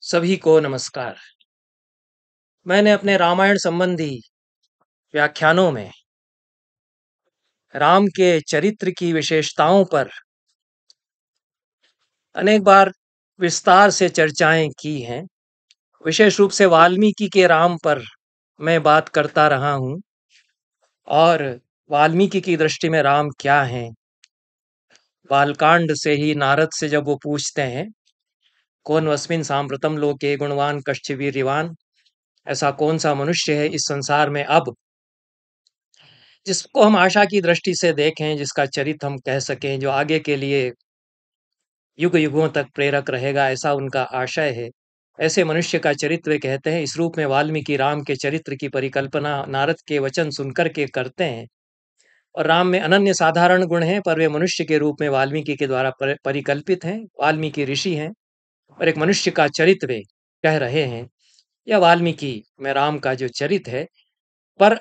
सभी को नमस्कार। मैंने अपने रामायण संबंधी व्याख्यानों में राम के चरित्र की विशेषताओं पर अनेक बार विस्तार से चर्चाएं की हैं। विशेष रूप से वाल्मीकि के राम पर मैं बात करता रहा हूं और वाल्मीकि की दृष्टि में राम क्या हैं। बालकांड से ही नारद से जब वो पूछते हैं, कौन अस्मिन् साम्प्रतं लोके गुणवान कश्च वीर्यवान, ऐसा कौन सा मनुष्य है इस संसार में अब जिसको हम आशा की दृष्टि से देखें, जिसका चरित्र हम कह सकें, जो आगे के लिए युग युगों तक प्रेरक रहेगा, ऐसा उनका आशय है। ऐसे मनुष्य का चरित्र वे कहते हैं। इस रूप में वाल्मीकि राम के चरित्र की परिकल्पना नारद के वचन सुनकर के करते हैं। और राम में अनन्य साधारण गुण हैं, पर वे मनुष्य के रूप में वाल्मीकि के द्वारा परिकल्पित हैं। वाल्मीकि ऋषि हैं और एक मनुष्य का चरित्र वे कह रहे हैं। यह वाल्मीकि में राम का जो चरित्र है, पर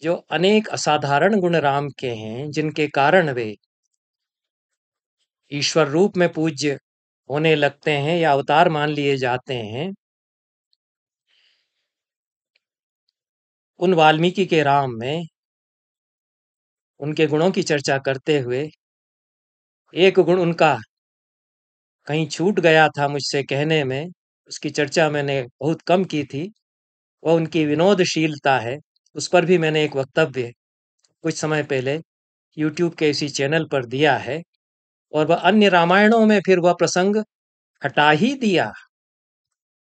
जो अनेक असाधारण गुण राम के हैं, जिनके कारण वे ईश्वर रूप में पूज्य होने लगते हैं या अवतार मान लिए जाते हैं, उन वाल्मीकि के राम में उनके गुणों की चर्चा करते हुए एक गुण उनका कहीं छूट गया था मुझसे कहने में, उसकी चर्चा मैंने बहुत कम की थी। वह उनकी विनोदशीलता है। उस पर भी मैंने एक वक्तव्य कुछ समय पहले यूट्यूब के इसी चैनल पर दिया है और वह अन्य रामायणों में फिर वह प्रसंग हटा ही दिया।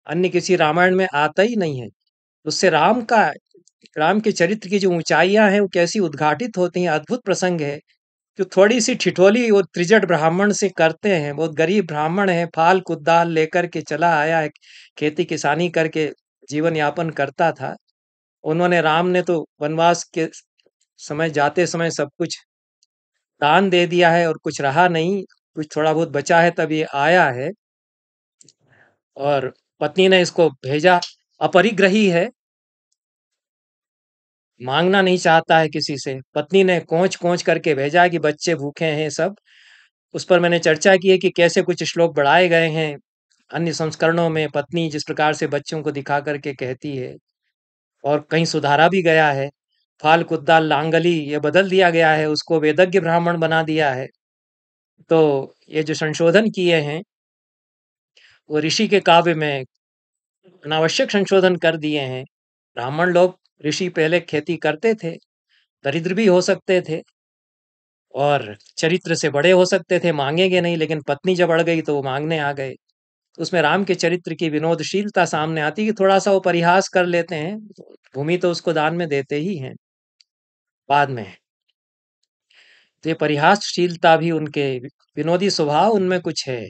अन्य किसी रामायण में आता ही नहीं है। उससे राम के चरित्र की जो ऊंचाइयां हैं वो कैसी उद्घाटित होती हैं। अद्भुत प्रसंग है। जो थोड़ी सी ठिठोली वो त्रिजट ब्राह्मण से करते हैं, बहुत गरीब ब्राह्मण है, फाल कुदाल लेकर के चला आया है, खेती किसानी करके जीवन यापन करता था। उन्होंने राम ने तो वनवास के समय जाते समय सब कुछ दान दे दिया है और कुछ रहा नहीं, कुछ थोड़ा बहुत बचा है, तब ये आया है। और पत्नी ने इसको भेजा, अपरिग्रही है, मांगना नहीं चाहता है किसी से। पत्नी ने कोंच कोंच करके भेजा कि बच्चे भूखे हैं सब। उस पर मैंने चर्चा की है कि कैसे कुछ श्लोक बढ़ाए गए हैं अन्य संस्करणों में, पत्नी जिस प्रकार से बच्चों को दिखा करके कहती है, और कहीं सुधारा भी गया है। फाल कुद्दाल लांगली ये बदल दिया गया है, उसको वेदज्ञ ब्राह्मण बना दिया है। तो ये जो संशोधन किए हैं वो ऋषि के काव्य में अनावश्यक संशोधन कर दिए हैं। ब्राह्मण लोग, ऋषि पहले खेती करते थे, दरिद्र भी हो सकते थे और चरित्र से बड़े हो सकते थे, मांगेंगे नहीं, लेकिन पत्नी जब अड़ गई तो वो मांगने आ गए। तो उसमें राम के चरित्र की विनोदशीलता सामने आती है कि थोड़ा सा वो परिहास कर लेते हैं। भूमि तो उसको दान में देते ही हैं बाद में। तो ये परिहासशीलता भी उनके, विनोदी स्वभाव उनमें कुछ है।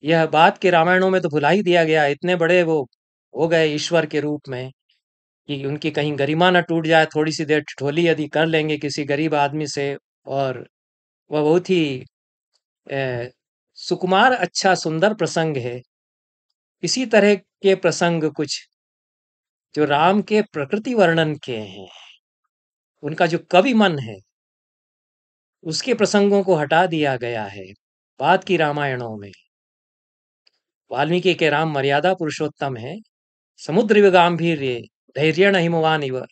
यह बात के रामायणों में तो भुला ही दिया गया। इतने बड़े वो हो गए ईश्वर के रूप में कि उनकी कहीं गरिमा न टूट जाए। थोड़ी सी देर ठिठोली यदि कर लेंगे किसी गरीब आदमी से, और वह बहुत ही अ, सुकुमार, अच्छा सुंदर प्रसंग है। इसी तरह के प्रसंग कुछ जो राम के प्रकृति वर्णन के हैं, उनका जो कवि मन है, उसके प्रसंगों को हटा दिया गया है बाद की रामायणों में। वाल्मीकि के राम मर्यादा पुरुषोत्तम है। समुद्र गांभीर्य धैर्य हिमवान इव,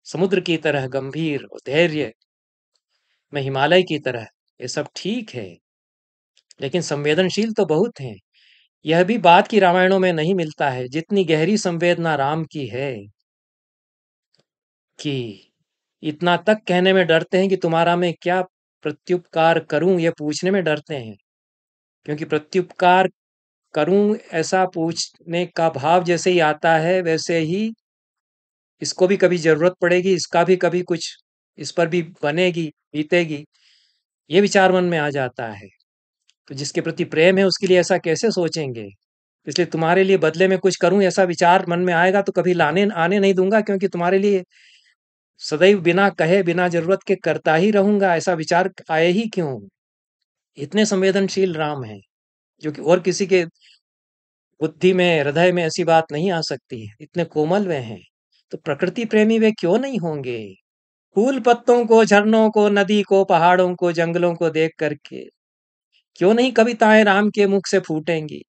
समुद्र की तरह गंभीर और धैर्य में हिमालय की तरह, ये सब ठीक है, लेकिन संवेदनशील तो बहुत हैं। यह भी बाद की रामायणों में नहीं मिलता है। जितनी गहरी संवेदना राम की है कि इतना तक कहने में डरते हैं कि तुम्हारा मैं क्या प्रत्युपकार करूं, ये पूछने में डरते हैं। क्योंकि प्रत्युपकार करूं ऐसा पूछने का भाव जैसे ही आता है, वैसे ही इसको भी कभी जरूरत पड़ेगी, इसका भी कभी कुछ इस पर भी बनेगी, बीतेगी, ये विचार मन में आ जाता है। तो जिसके प्रति प्रेम है उसके लिए ऐसा कैसे सोचेंगे। इसलिए तुम्हारे लिए बदले में कुछ करूं ऐसा विचार मन में आएगा तो कभी लाने आने नहीं दूंगा, क्योंकि तुम्हारे लिए सदैव बिना कहे बिना जरूरत के करता ही रहूंगा। ऐसा विचार आए ही क्यों। इतने संवेदनशील राम हैं जो कि और किसी के बुद्धि में, हृदय में ऐसी बात नहीं आ सकती है। इतने कोमल वे हैं, तो प्रकृति प्रेमी वे क्यों नहीं होंगे। फूल पत्तों को, झरनों को, नदी को, पहाड़ों को, जंगलों को देख करके क्यों नहीं कविताएं राम के मुख से फूटेंगी।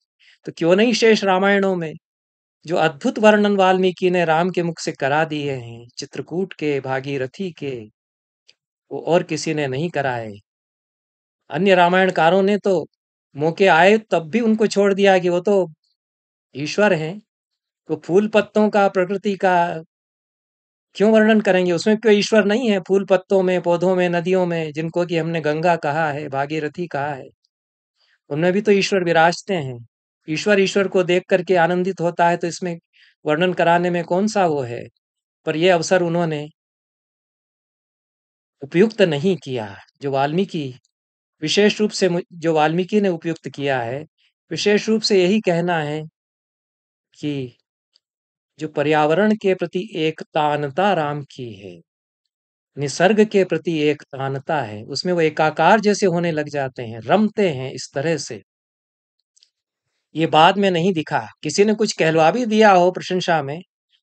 तो क्यों नहीं शेष रामायणों में जो अद्भुत वर्णन वाल्मीकि ने राम के मुख से करा दिए हैं, चित्रकूट के, भागीरथी के, वो और किसी ने नहीं कराए। अन्य रामायणकारों ने तो मौके आए तब भी उनको छोड़ दिया कि वो तो ईश्वर हैं, तो फूल पत्तों का, प्रकृति का क्यों वर्णन करेंगे? उसमें कोई ईश्वर नहीं है? फूल पत्तों में, पौधों में, नदियों में, जिनको कि हमने गंगा कहा है, भागीरथी कहा है, उनमें भी तो ईश्वर विराजते हैं। ईश्वर ईश्वर को देख करके आनंदित होता है, तो इसमें वर्णन कराने में कौन सा वो है? पर ये अवसर उन्होंने उपयुक्त नहीं किया। जो वाल्मीकि विशेष रूप से जो वाल्मीकि ने उपयुक्त किया है, विशेष रूप से यही कहना है कि जो पर्यावरण के प्रति एक तानता राम की है, निसर्ग के प्रति एक तानता है, उसमें वो एकाकार जैसे होने लग जाते हैं, रमते हैं इस तरह से। ये बाद में नहीं दिखा, किसी ने कुछ कहलवा भी दिया हो प्रशंसा में,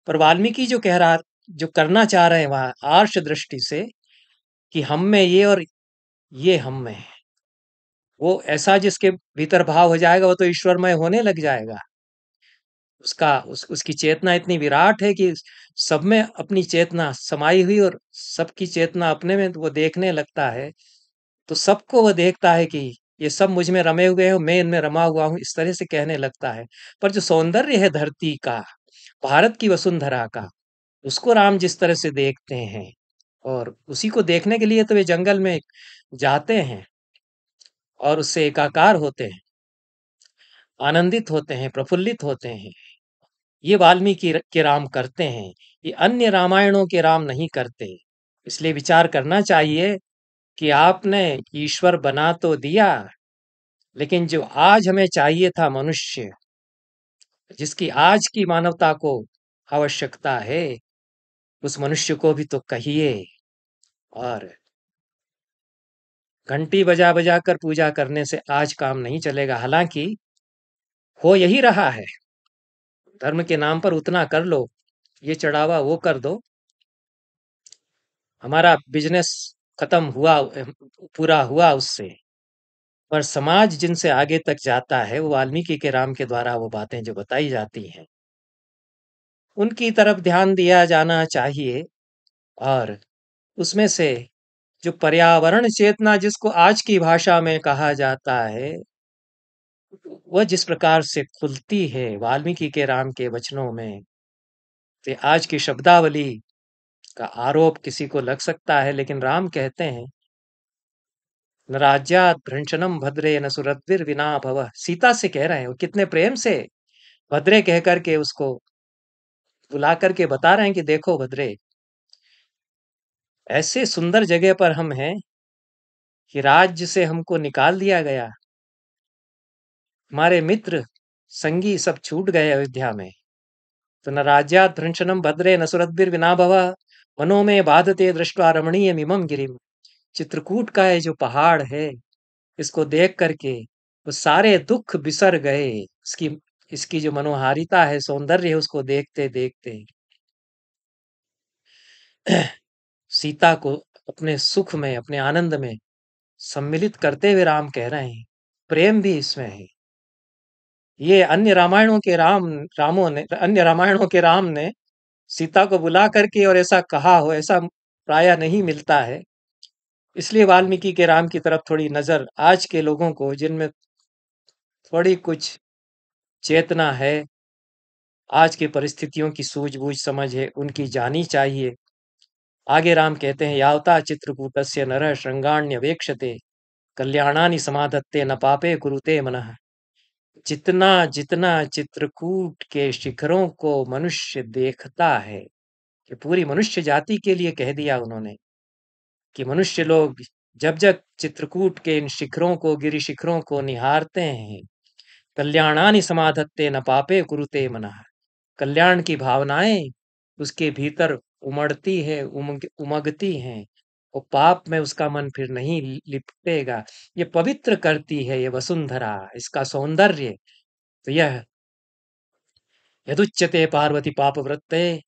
पर वाल्मीकि जो कह रहा, जो करना चाह रहे हैं वहां आर्ष दृष्टि से, कि हम में ये और ये हम में है, वो ऐसा जिसके भीतर भाव हो जाएगा वो तो ईश्वरमय होने लग जाएगा। उसकी चेतना इतनी विराट है कि सब में अपनी चेतना समाई हुई, और सबकी चेतना अपने में वो देखने लगता है, तो सबको वो देखता है कि ये सब मुझ में रमे हुए हैं, मैं इनमें रमा हुआ हूँ, इस तरह से कहने लगता है। पर जो सौंदर्य है धरती का, भारत की वसुंधरा का, उसको राम जिस तरह से देखते हैं, और उसी को देखने के लिए तो वे जंगल में जाते हैं और उससे एकाकार होते हैं, आनंदित होते हैं, प्रफुल्लित होते हैं। ये वाल्मीकि के राम करते हैं, ये अन्य रामायणों के राम नहीं करते। इसलिए विचार करना चाहिए कि आपने ईश्वर बना तो दिया, लेकिन जो आज हमें चाहिए था मनुष्य, जिसकी आज की मानवता को आवश्यकता है, उस मनुष्य को भी तो कहिए। और घंटी बजा बजा कर पूजा करने से आज काम नहीं चलेगा। हालांकि हो यही रहा है, धर्म के नाम पर उतना कर लो, ये चढ़ावा वो कर दो, हमारा बिजनेस खत्म हुआ, पूरा हुआ उससे। पर समाज जिनसे आगे तक जाता है, वो वाल्मीकि के राम के द्वारा वो बातें जो बताई जाती हैं, उनकी तरफ ध्यान दिया जाना चाहिए। और उसमें से जो पर्यावरण चेतना जिसको आज की भाषा में कहा जाता है, वह जिस प्रकार से खुलती है वाल्मीकि के राम के वचनों में, तो आज की शब्दावली का आरोप किसी को लग सकता है, लेकिन राम कहते हैं, न राज्यात् भृंशनम भद्रे न सुरद्भिर विना भव। सीता से कह रहे हैं, वो कितने प्रेम से भद्रे कह करके उसको बुला करके बता रहे हैं कि देखो भद्रे, ऐसे सुंदर जगह पर हम हैं कि राज्य से हमको निकाल दिया गया, हमारे मित्र संगी सब छूट गए अयोध्या में। तो न राज्यात् भृंशनम भद्रे न सुरद्भिर विना भव, मनो में बाधते दृष्ट्वा रमणीय मिमम गिरिम। चित्रकूट का ये जो पहाड़ है, इसको देख करके वो सारे दुख बिसर गए। इसकी इसकी जो मनोहारिता है, सौंदर्य है, उसको देखते देखते सीता को अपने सुख में, अपने आनंद में सम्मिलित करते हुए राम कह रहे हैं, प्रेम भी इसमें है। ये अन्य रामायणों के राम ने सीता को बुला करके और ऐसा कहा हो, ऐसा प्राय नहीं मिलता है। इसलिए वाल्मीकि के राम की तरफ थोड़ी नजर आज के लोगों को, जिनमें थोड़ी कुछ चेतना है, आज की परिस्थितियों की सूझबूझ समझ है, उनकी जानी चाहिए। आगे राम कहते हैं, यावता चित्रकूटस्य नरः श्रृंगाण्यवेक्षते कल्याणानि समाधत्ते न पापे कुरुते मनः। जितना जितना चित्रकूट के शिखरों को मनुष्य देखता है, कि पूरी मनुष्य जाति के लिए कह दिया उन्होंने, कि मनुष्य लोग जब जब चित्रकूट के इन शिखरों को, गिरि शिखरों को निहारते हैं, कल्याणानि समाधत्ते न पापे कुरुते मनः, कल्याण की भावनाएं उसके भीतर उमड़ती है, उमगती हैं, और पाप में उसका मन फिर नहीं लिपटेगा। ये पवित्र करती है ये वसुंधरा, इसका सौंदर्य। तो यह यदुच्यते पार्वती पापवृत्ते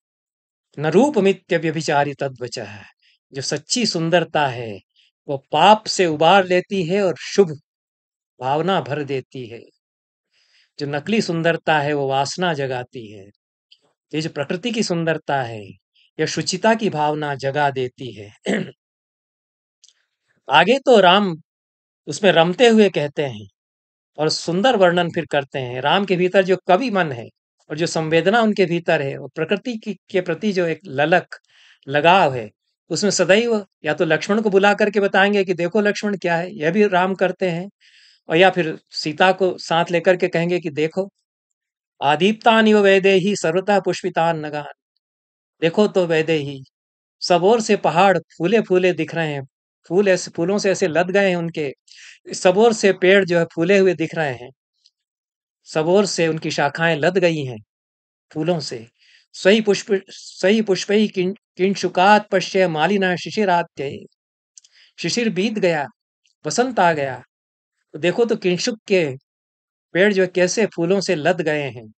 न रूपमित्य व्यभिचारी तद्वचः। जो सच्ची सुंदरता है, वो पाप से उबार लेती है और शुभ भावना भर देती है। जो नकली सुंदरता है वो वासना जगाती है। ये जो प्रकृति की सुंदरता है, यह शुचिता की भावना जगा देती है। आगे तो राम उसमें रमते हुए कहते हैं और सुंदर वर्णन फिर करते हैं। राम के भीतर जो कवि मन है और जो संवेदना उनके भीतर है, और प्रकृति की के प्रति जो एक ललक, लगाव है, उसमें सदैव या तो लक्ष्मण को बुला करके बताएँगे कि देखो लक्ष्मण क्या है, यह भी राम करते हैं। और या फिर सीता को साथ लेकर के कहेंगे कि देखो, आदीप्तानिव वैदेही सर्वतः पुष्पितान नगान। देखो तो वैदेही, सब ओर से पहाड़ फूले-फूले दिख रहे हैं। फूल ऐसे फूलों से ऐसे लद गए हैं उनके, सब ओर से पेड़ जो है फूले हुए दिख रहे हैं। सब ओर से उनकी शाखाएँ लद गई हैं फूलों से। सही पुष्पैः किंशुकात् पश्य मालिनः शिशिरात्यैः। शिशिर बीत गया, वसंत आ गया। तो देखो तो किंशुक के पेड़ जो है कैसे फूलों से लद गए हैं।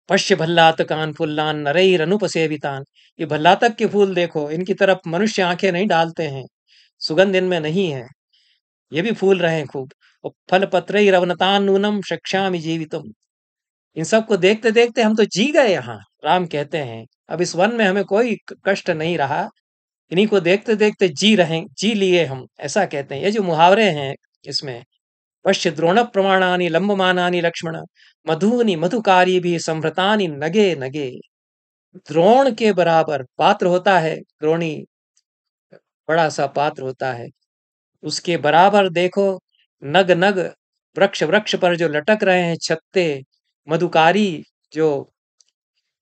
पश्य भल्लातकान फुल्लान नरैरनुपसेवितान। ये भल्लातक के फूल देखो, इनकी तरफ मनुष्य आंखें नहीं डालते हैं, सुगंध इनमें नहीं है, ये भी फूल रहे हैं खूब। और फल पत्रैरवनतान नूनम शक्ष्यामि जीवितुम। इन सबको देखते देखते हम तो जी गए यहाँ, राम कहते हैं। अब इस वन में हमें कोई कष्ट नहीं रहा, इन्हीं को देखते देखते जी लिए हम, ऐसा कहते हैं। ये जो मुहावरे हैं इसमें, पश्य द्रोण प्रमाणानि लंबमानानि लक्ष्मण, मधुनि मधुकारी भी संभ्रतानि नगे नगे। द्रोण के बराबर पात्र होता है, द्रोणी बड़ा सा पात्र होता है, उसके बराबर देखो नग नग वृक्ष वृक्ष पर जो लटक रहे हैं छत्ते, मधुकारी जो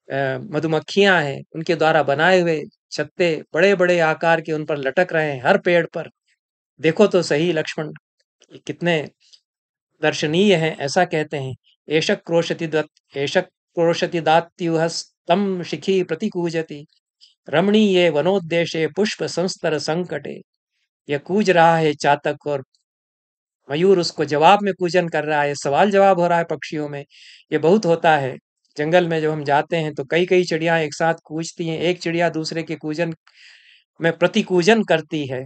मधुमक्खियां हैं उनके द्वारा बनाए हुए छत्ते बड़े बड़े आकार के उन पर लटक रहे हैं हर पेड़ पर। देखो तो सही लक्ष्मण, ये कितने दर्शनीय हैं, ऐसा कहते हैं। एष क्रोशति दात्युहस्तम शिखी प्रतिकूजति, रमणीये वनोद्देशे पुष्प संस्तर संकटे। यह कूज रहा है चातक, और मयूर उसको जवाब में कूजन कर रहा है, सवाल जवाब हो रहा है पक्षियों में। ये बहुत होता है जंगल में, जब हम जाते हैं तो कई कई चिड़िया एक साथ कूजती हैं, एक चिड़िया दूसरे के कूजन में प्रतिकूजन करती है।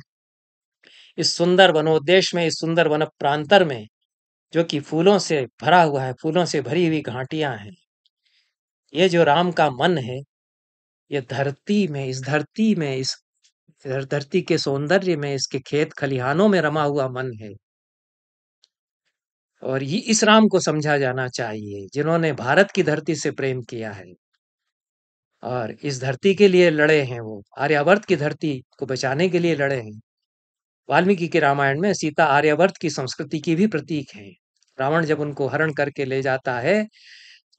इस सुंदर वनोद्देश में, इस सुंदर वन प्रांतर में, जो कि फूलों से भरा हुआ है, फूलों से भरी हुई घाटियां हैं, ये जो राम का मन है, ये धरती में, इस धरती में, इस धरती के सौंदर्य में, इसके खेत खलिहानों में रमा हुआ मन है। और ये इस राम को समझा जाना चाहिए जिन्होंने भारत की धरती से प्रेम किया है और इस धरती के लिए लड़े हैं। वो आर्यावर्त की धरती को बचाने के लिए लड़े हैं। वाल्मीकि के रामायण में सीता आर्यावर्त की संस्कृति की भी प्रतीक है। रावण जब उनको हरण करके ले जाता है,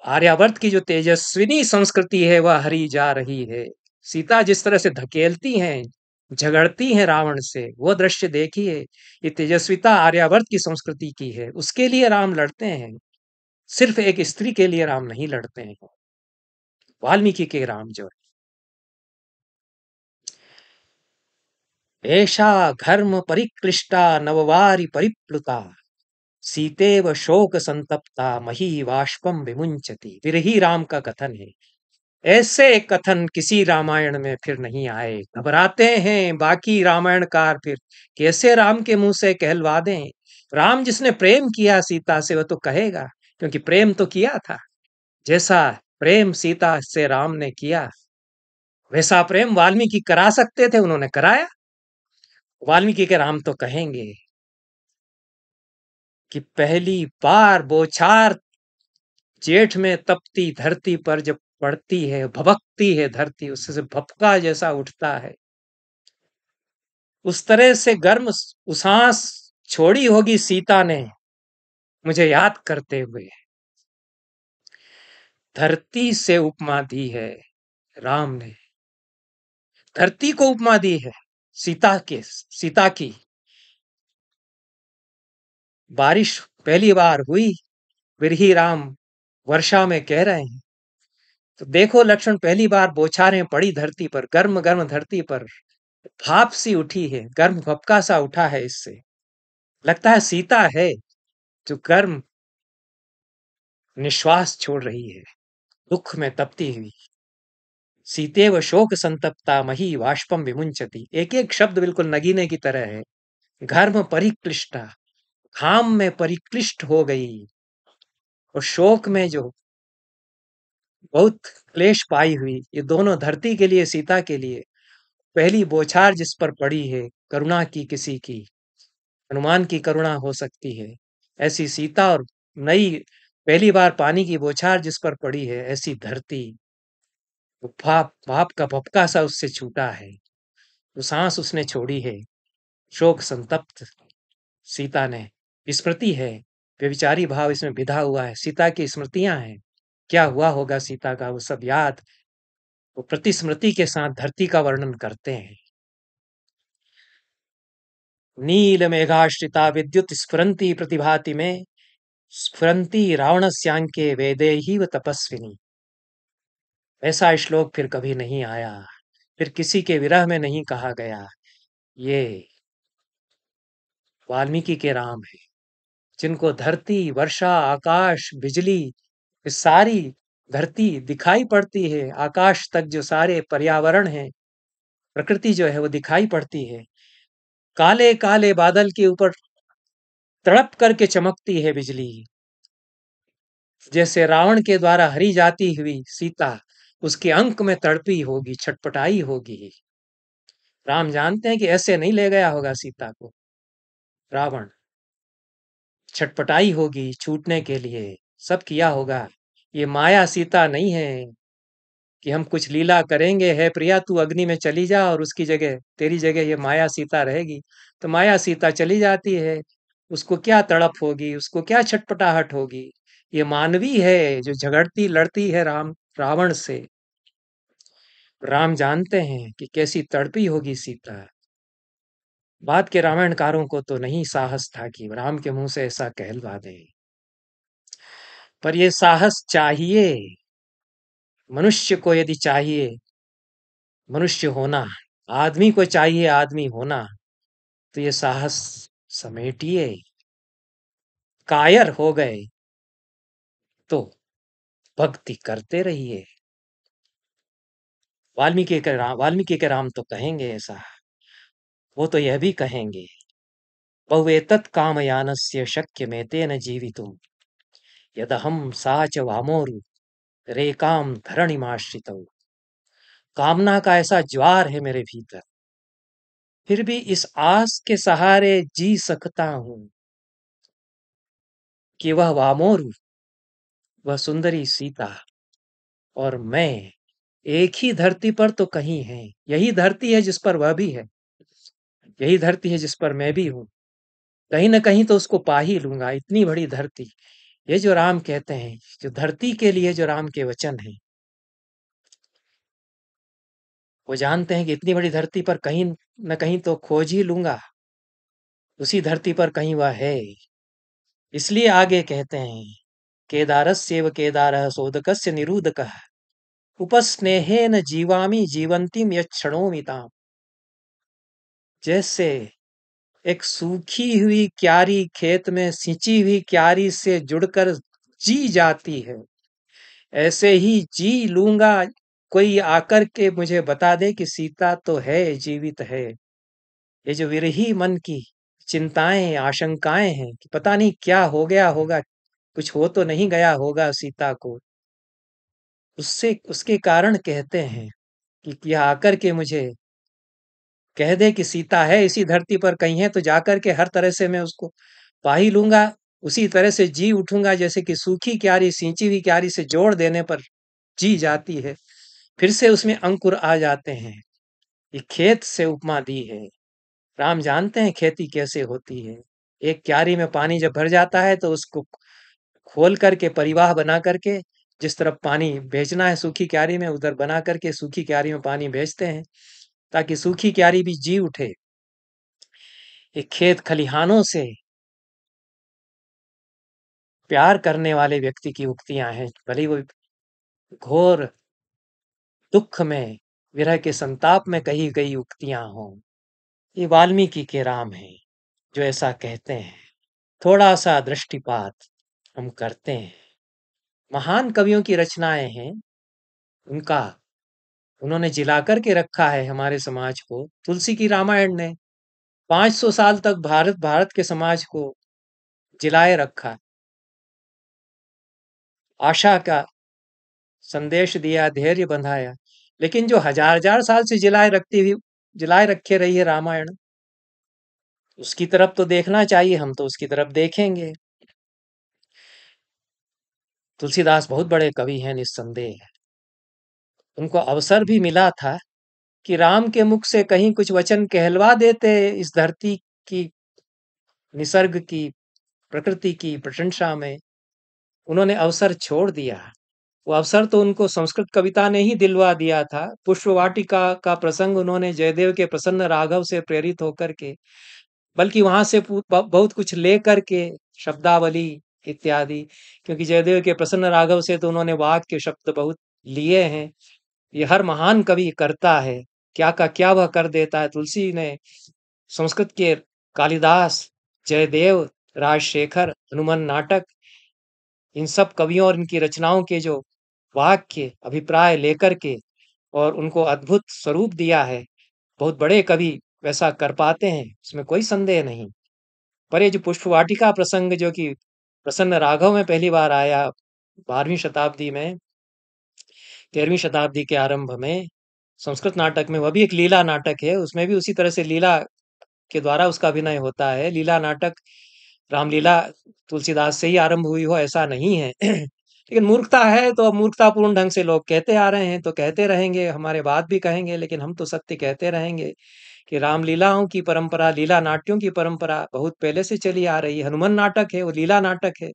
आर्यावर्त की जो तेजस्विनी संस्कृति है वह हरी जा रही है। सीता जिस तरह से धकेलती हैं, झगड़ती हैं रावण से, वो दृश्य देखिए। ये तेजस्विता आर्यावर्त की संस्कृति की है, उसके लिए राम लड़ते हैं। सिर्फ एक स्त्री के लिए राम नहीं लड़ते हैं। वाल्मीकि के राम जो एषा घर्म परिक्लिष्टा नववारि परिप्लुता, सीतेव शोक संतप्ता मही वाष्पम विमुंचति। विरही राम का कथन है। ऐसे कथन किसी रामायण में फिर नहीं आए। घबराते हैं बाकी रामायणकार, फिर कैसे राम के मुंह से कहलवा दें। राम जिसने प्रेम किया सीता से वह तो कहेगा, क्योंकि प्रेम तो किया था। जैसा प्रेम सीता से राम ने किया, वैसा प्रेम वाल्मीकि करा सकते थे, उन्होंने कराया। वाल्मीकि के राम तो कहेंगे कि पहली बार बौछार जेठ में तपती धरती पर जब पड़ती है, भभकती है धरती, उससे से भपका जैसा उठता है, उस तरह से गर्म उसास छोड़ी होगी सीता ने मुझे याद करते हुए। धरती से उपमा दी है राम ने, धरती को उपमा दी है सीता की। बारिश पहली बार हुई, बिरही राम वर्षा में कह रहे हैं। तो देखो लक्ष्मण, पहली बार बौछारें पड़ी धरती पर, गर्म गर्म धरती पर भाप सी उठी है, गर्म भपका सा उठा है। इससे लगता है सीता है जो गर्म निश्वास छोड़ रही है, दुख में तपती हुई। सीतेव शोक संतप्ता मही वाष्पम विमुंचति। एक एक शब्द बिल्कुल नगीने की तरह है। घर्म परिक्लिष्टा, घाम में परिक्लिष्ट हो गई, और शोक में जो बहुत क्लेश पाई हुई, ये दोनों धरती के लिए, सीता के लिए पहली बौछार जिस पर पड़ी है, करुणा की किसी की, हनुमान की करुणा हो सकती है। ऐसी सीता और नई पहली बार पानी की बौछार जिस पर पड़ी है, ऐसी धरती, वो भाप भाप का भपका सा उससे छूटा है, वो सांस उसने छोड़ी है, शोक संतप्त सीता ने। स्मृति है, व्यभिचारी भाव इसमें विधा हुआ है, सीता की स्मृतियां हैं। क्या हुआ होगा सीता का, वो सब याद, वो प्रतिस्मृति के साथ धरती का वर्णन करते हैं। नील मेघाश्रिता विद्युत स्फुरंती प्रतिभाति में, स्फुरंती रावणस्यांके वेदैहिव तपस्विनी। ऐसा श्लोक फिर कभी नहीं आया, फिर किसी के विरह में नहीं कहा गया। ये वाल्मीकि के राम है, जिनको धरती, वर्षा, आकाश, बिजली, ये सारी धरती दिखाई पड़ती है, आकाश तक जो सारे पर्यावरण है, प्रकृति जो है वो दिखाई पड़ती है। काले काले बादल के ऊपर तड़प करके चमकती है बिजली, जैसे रावण के द्वारा हरी जाती हुई सीता उसके अंक में तड़पी होगी, छटपटाई होगी। राम जानते हैं कि ऐसे नहीं ले गया होगा सीता को रावण, छटपटाई होगी छूटने के लिए, सब किया होगा। ये माया सीता नहीं है कि हम कुछ लीला करेंगे, है प्रिया तू अग्नि में चली जा और उसकी जगह, तेरी जगह ये माया सीता रहेगी। तो माया सीता चली जाती है, उसको क्या तड़प होगी, उसको क्या छटपटाहट होगी। ये मानवी है जो झगड़ती लड़ती है रावण से। राम जानते हैं कि कैसी तड़पी होगी सीता। बाद के रामायणकारों को तो नहीं साहस था कि राम के मुंह से ऐसा कहलवा दें, पर ये साहस चाहिए। मनुष्य को यदि चाहिए मनुष्य होना, आदमी को चाहिए आदमी होना, तो ये साहस समेटिए। कायर हो गए तो भक्ति करते रहिए। वाल्मीकि के राम तो कहेंगे ऐसा, वो तो यह भी कहेंगे, बहुएतत् कामयानस्य शक्यमेतेन जीवितुम् यदहं सा च वामोरु रेकाम धरणिमाश्रितौ। कामना का ऐसा ज्वार है मेरे भीतर, फिर भी इस आस के सहारे जी सकता हूं कि वह वामोरु, वह सुंदरी सीता और मैं एक ही धरती पर तो कहीं हैं। यही धरती है जिस पर वह भी है, यही धरती है जिस पर मैं भी हूं। कहीं ना कहीं तो उसको पा ही लूंगा, इतनी बड़ी धरती। ये जो राम कहते हैं, जो धरती के लिए जो राम के वचन हैं, वो जानते हैं कि इतनी बड़ी धरती पर कहीं न कहीं तो खोज ही लूंगा, उसी धरती पर कहीं वह है। इसलिए आगे कहते हैं, केदारस्येव केदारः सोदकस्य निरूदकः उपस्नेहेन जीवामि जीवंतीम यच्छृणोमि ताम्। जैसे एक सूखी हुई क्यारी खेत में सिंची हुई क्यारी से जुड़कर जी जाती है, ऐसे ही जी लूंगा। कोई आकर के मुझे बता दे कि सीता तो है, जीवित है। ये जो विरही मन की चिंताएं, आशंकाएं हैं कि पता नहीं क्या हो गया होगा, कुछ हो तो नहीं गया होगा सीता को, उससे उसके कारण कहते हैं कि यह आकर के मुझे कह दे कि सीता है इसी धरती पर कहीं है, तो जाकर के हर तरह से मैं उसको पा ही लूंगा। उसी तरह से जी उठूंगा जैसे कि सूखी क्यारी सिंची हुई क्यारी से जोड़ देने पर जी जाती है, फिर से उसमें अंकुर आ जाते हैं। ये खेत से उपमा दी है। राम जानते हैं खेती कैसे होती है। एक क्यारी में पानी जब भर जाता है तो उसको खोल करके परिवाह बना करके, जिस तरफ पानी भेजना है सूखी क्यारी में, उधर बना करके सूखी क्यारी में पानी भेजते हैं, ताकि सूखी क्यारी भी जी उठे। ये खेत खलिहानों से प्यार करने वाले व्यक्ति की उक्तियां हैं, भले ही वो घोर दुख में, विरह के संताप में कही गई उक्तियां हों। ये वाल्मीकि के राम हैं जो ऐसा कहते हैं। थोड़ा सा दृष्टिपात हम करते हैं। महान कवियों की रचनाएं हैं, उनका उन्होंने जिला करके रखा है हमारे समाज को। तुलसी की रामायण ने 500 साल तक भारत भारत के समाज को जिलाए रखा। आशा का संदेश दिया, धैर्य बंधाया। लेकिन जो हजार-हजार साल से जिलाए रखे रही है रामायण, उसकी तरफ तो देखना चाहिए, हम तो उसकी तरफ देखेंगे। तुलसीदास बहुत बड़े कवि हैं निस्संदेह। उनको अवसर भी मिला था कि राम के मुख से कहीं कुछ वचन कहलवा देते इस धरती की, निसर्ग की, प्रकृति की प्रशंसा में। उन्होंने अवसर छोड़ दिया। वो अवसर तो उनको संस्कृत कविता ने ही दिलवा दिया था। पुष्प वाटिका का प्रसंग उन्होंने जयदेव के प्रसन्न राघव से प्रेरित होकर के, बल्कि वहां से बहुत कुछ ले करके, शब्दावली इत्यादि, क्योंकि जयदेव के प्रसन्न राघव से तो उन्होंने वाक्य के शब्द बहुत लिए हैं। ये हर महान कवि करता है, क्या का क्या वह कर देता है। तुलसी ने संस्कृत के कालिदास, जयदेव, राजशेखर, हनुमान नाटक, इन सब कवियों और इनकी रचनाओं के जो वाक्य अभिप्राय लेकर के और उनको अद्भुत स्वरूप दिया है। बहुत बड़े कवि वैसा कर पाते हैं, इसमें कोई संदेह नहीं। पर ये जो पुष्प वाटिका प्रसंग जो कि प्रसन्न राघव में पहली बार आया 12वीं शताब्दी में, 13वीं शताब्दी के आरंभ में संस्कृत नाटक में, वह भी एक लीला नाटक है, उसमें भी उसी तरह से लीला के द्वारा उसका अभिनय होता है। लीला नाटक, रामलीला तुलसीदास से ही आरंभ हुई हो ऐसा नहीं है। लेकिन मूर्खता है तो अब मूर्खतापूर्ण ढंग से लोग कहते आ रहे हैं, तो कहते रहेंगे, हमारे बात भी कहेंगे, लेकिन हम तो सत्य कहते रहेंगे कि रामलीलाओं की परंपरा, लीला नाट्यों की परंपरा बहुत पहले से चली आ रही है। हनुमान नाटक है, वो लीला नाटक है,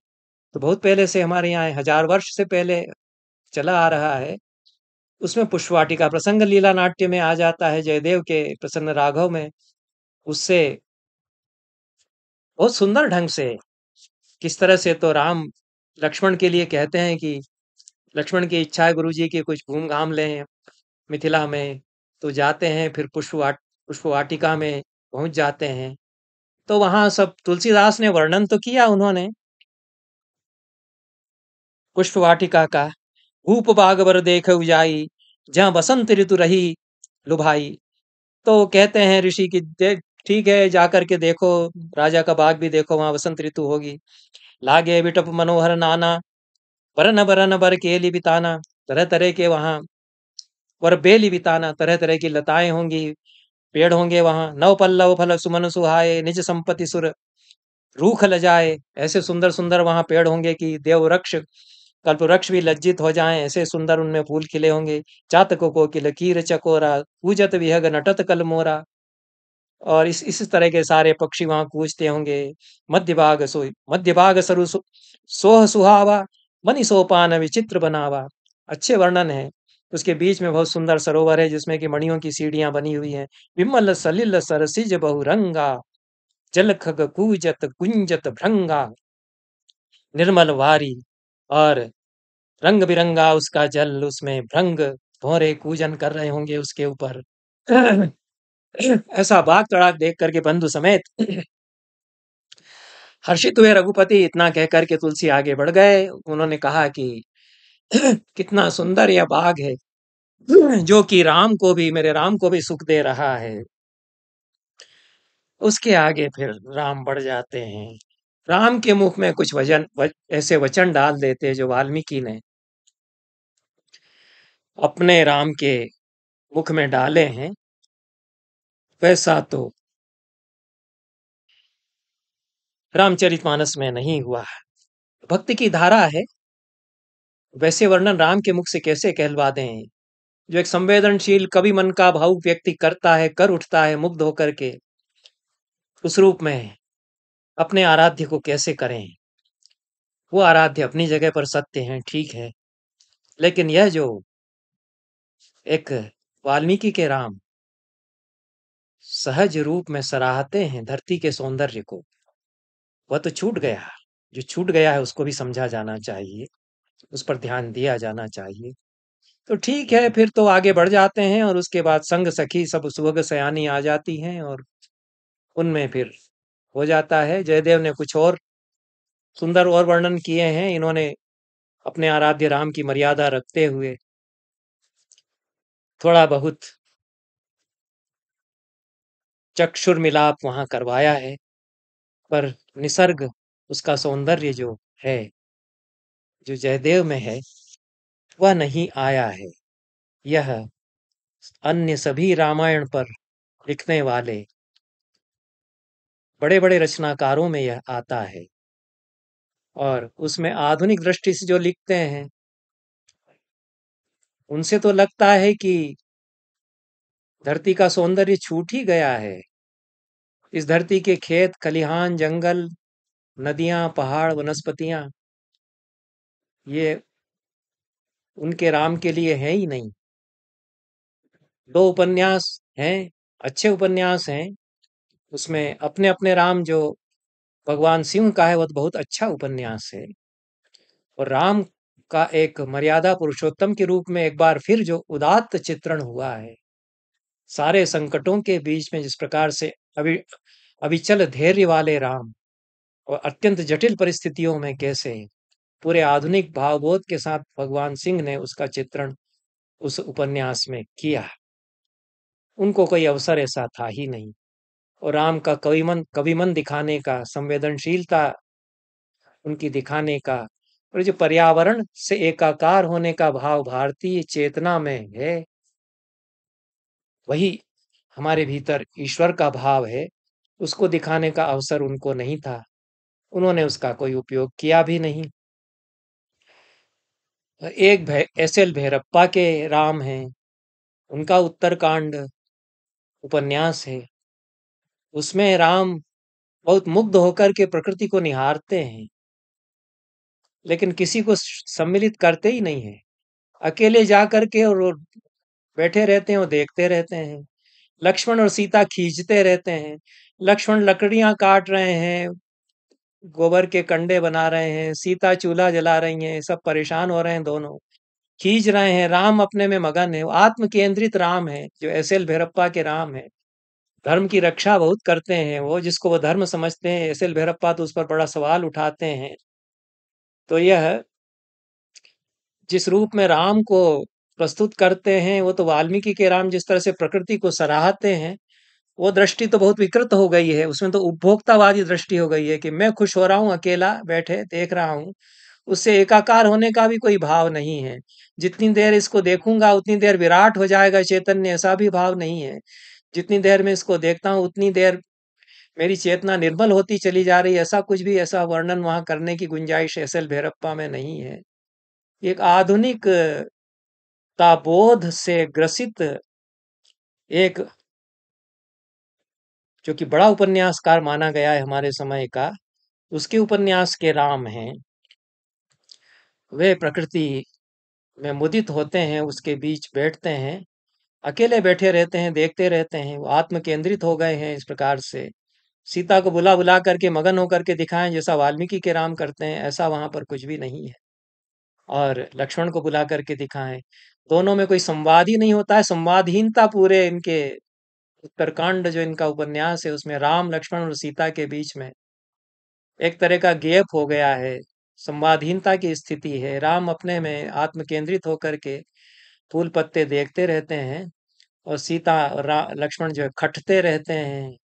तो बहुत पहले से हमारे यहाँ 1000 वर्ष से पहले चला आ रहा है। उसमें पुष्पवाटिका प्रसंग लीला नाट्य में आ जाता है, जयदेव के प्रसन्न राघव में। उससे बहुत सुंदर ढंग से किस तरह से तो राम लक्ष्मण के लिए कहते हैं कि लक्ष्मण की इच्छा है गुरु जी की कुछ घूम घाम लें मिथिला में, तो जाते हैं, फिर पुष्प वाटिका में पहुंच जाते हैं। तो वहां सब तुलसीदास ने वर्णन तो किया उन्होंने पुष्प वाटिका का। भूप बाग बर देख उजाई, जहाँ बसंत ऋतु रही लुभाई। तो कहते हैं ऋषि की ठीक है, जाकर के देखो, राजा का बाग भी देखो, वहां बसंत ऋतु होगी। लागे विटप मनोहर नाना, बरन बरन बर केली बिताना। तरह तरह के वहां वर बेली बिताना, तरह तरह की लताएं होंगी, पेड़ होंगे वहां। नव पल्लव फल सुमन सुहाए, निज संपत्ति सुर रूख ल जाए। ऐसे सुंदर सुंदर वहां पेड़ होंगे कि देव वृक्ष, कल्प वृक्ष भी लज्जित हो जाएं, ऐसे सुंदर उनमें फूल खिले होंगे। चातक कोकिल कीर चकोरा, पूजत विहग नटत कल मोरा। और इस तरह के सारे पक्षी वहां कूजते होंगे। मध्य भाग सोह सुहावा, मनि सोपान विचित्र बनावा। अच्छे वर्णन है। उसके बीच में बहुत सुंदर सरोवर है, जिसमें कि मणियों की सीढ़ियां बनी हुई हैं। विमल सलिल सरसिज बहुरंगा, जल खग कूजत कुंजत भृंगा। निर्मल वारी और रंग बिरंगा उसका जल, उसमें भृंग भौरे कूजन कर रहे होंगे उसके ऊपर। ऐसा बाग तड़ाक देख करके बंधु समेत हर्षित हुए रघुपति। इतना कह करके तुलसी आगे बढ़ गए। उन्होंने कहा कि कितना सुंदर यह बाग है, जो कि राम को भी, मेरे राम को भी सुख दे रहा है। उसके आगे फिर राम बढ़ जाते हैं। राम के मुख में कुछ ऐसे वचन डाल देते जो वाल्मीकि ने अपने राम के मुख में डाले हैं, वैसा तो रामचरितमानस में नहीं हुआ। भक्ति की धारा है, वैसे वर्णन राम के मुख से कैसे कहलवा दें। जो एक संवेदनशील कवि मन का भावुक व्यक्ति करता है, कर उठता है मुग्ध होकर के, उस रूप में अपने आराध्य को कैसे करें। वो आराध्य अपनी जगह पर सत्य हैं, ठीक है, लेकिन यह जो एक वाल्मीकि के राम सहज रूप में सराहते हैं धरती के सौंदर्य को, वह तो छूट गया। जो छूट गया है उसको भी समझा जाना चाहिए, उस पर ध्यान दिया जाना चाहिए। तो ठीक है, फिर तो आगे बढ़ जाते हैं और उसके बाद संग सखी सब सुवग सयानी आ जाती हैं और उनमें फिर हो जाता है। जयदेव ने कुछ और सुंदर और वर्णन किए हैं। इन्होंने अपने आराध्य राम की मर्यादा रखते हुए थोड़ा बहुत चक्षुर मिलाप वहां करवाया है, पर निसर्ग, उसका सौंदर्य जो है, जो जयदेव में है, वह नहीं आया है। यह अन्य सभी रामायण पर लिखने वाले बड़े-बड़े रचनाकारों में यह आता है और उसमें आधुनिक दृष्टि से जो लिखते हैं, उनसे तो लगता है कि धरती का सौंदर्य छूट ही गया है। इस धरती के खेत, खलिहान, जंगल, नदियाँ, पहाड़, वनस्पतियाँ, ये उनके राम के लिए हैं ही नहीं। 2 उपन्यास हैं, अच्छे उपन्यास हैं। उसमें अपने-अपने राम जो भगवान शिव का है, वह तो बहुत अच्छा उपन्यास है। और राम का एक मर्यादा पुरुषोत्तम के रूप में एक बार फिर जो उदात्त चित्रण हुआ है, सारे संकटों के बीच में जिस प्रकार से अवि अविचल धैर्य वाले राम और अत्यंत जटिल परिस्थितियों में कैसे पूरे आधुनिक भावबोध के साथ भगवान सिंह ने उसका चित्रण उस उपन्यास में किया। उनको कोई अवसर ऐसा था ही नहीं और राम का कविमन दिखाने का, संवेदनशीलता उनकी दिखाने का और जो पर्यावरण से एकाकार होने का भाव भारतीय चेतना में है, वही हमारे भीतर ईश्वर का भाव है, उसको दिखाने का अवसर उनको नहीं था। उन्होंने उसका कोई उपयोग किया भी नहीं। एक एस.एल. भैरप्पा के राम हैं, उनका उत्तरकांड उपन्यास है। उसमें राम बहुत मुग्ध होकर के प्रकृति को निहारते हैं, लेकिन किसी को सम्मिलित करते ही नहीं हैं। अकेले जा कर के और वो बैठे रहते हैं और देखते रहते हैं। लक्ष्मण और सीता खींचते रहते हैं। लक्ष्मण लकड़ियाँ काट रहे हैं, गोबर के कंडे बना रहे हैं, सीता चूल्हा जला रही हैं, सब परेशान हो रहे हैं दोनों। खींच रहे हैं, राम अपने में मगन है, वो आत्म केंद्रित राम है, जो एस.एल. भैरप्पा के राम है। धर्म की रक्षा बहुत करते हैं वो, जिसको वो धर्म समझते हैं, एस.एल. भैरप्पा तो उस पर बड़ा सवाल उठाते हैं। तो यह जिस रूप में राम को प्रस्तुत करते हैं, वो तो वाल्मीकि के राम जिस तरह से प्रकृति को सराहते हैं, वो दृष्टि तो बहुत विकृत हो गई है। उसमें तो उपभोक्तावादी दृष्टि हो गई है कि मैं खुश हो रहा हूँ, अकेला बैठे देख रहा हूँ। उससे एकाकार होने का भी कोई भाव नहीं है। जितनी देर इसको देखूँगा, उतनी देर विराट हो जाएगा चैतन्य, ऐसा भी भाव नहीं है। जितनी देर मैं इसको देखता हूँ, उतनी देर मेरी चेतना निर्मल होती चली जा रही है, ऐसा कुछ भी ऐसा वर्णन वहाँ करने की गुंजाइश एस.एल. भैरप्पा में नहीं है। एक आधुनिक ताबोध से ग्रसित एक जो कि बड़ा उपन्यासकार माना गया है हमारे समय का, उसके उपन्यास के राम हैं। वे प्रकृति में मुदित होते हैं, उसके बीच बैठते हैं, अकेले बैठे रहते हैं, देखते रहते हैं, वो आत्म केंद्रित हो गए हैं इस प्रकार से। सीता को बुला-बुला करके मगन होकर के दिखाएँ जैसा वाल्मीकि के राम करते हैं, ऐसा वहाँ पर कुछ भी नहीं है। और लक्ष्मण को बुला करके दिखाएँ। दोनों में कोई संवाद ही नहीं होता है, संवादहीनता पूरे इनके उत्तरकांड जो इनका उपन्यास है, उसमें राम, लक्ष्मण और सीता के बीच में एक तरह का गैप हो गया है, संवादहीनता की स्थिति है। राम अपने में आत्म केंद्रित होकर के फूल पत्ते देखते रहते हैं और सीता और लक्ष्मण जो है खटते रहते हैं,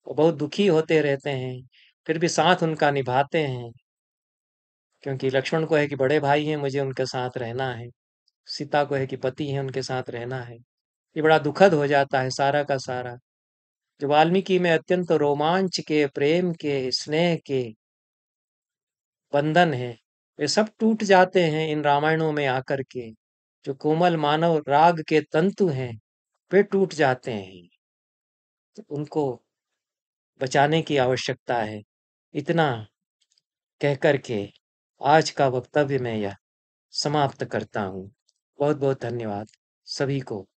वो बहुत दुखी होते रहते हैं, फिर भी साथ उनका निभाते हैं, क्योंकि लक्ष्मण को है कि बड़े भाई हैं, मुझे उनके साथ रहना है। सीता को है कि पति हैं, उनके साथ रहना है। ये बड़ा दुखद हो जाता है सारा का सारा। जो वाल्मीकि में अत्यंत रोमांच के, प्रेम के, स्नेह के बंधन हैं, वे सब टूट जाते हैं इन रामायणों में आकर के। जो कोमल मानव राग के तंतु हैं, वे टूट जाते हैं। तो उनको बचाने की आवश्यकता है। इतना कह कर के आज का वक्तव्य मैं यह समाप्त करता हूँ। बहुत-बहुत धन्यवाद सभी को।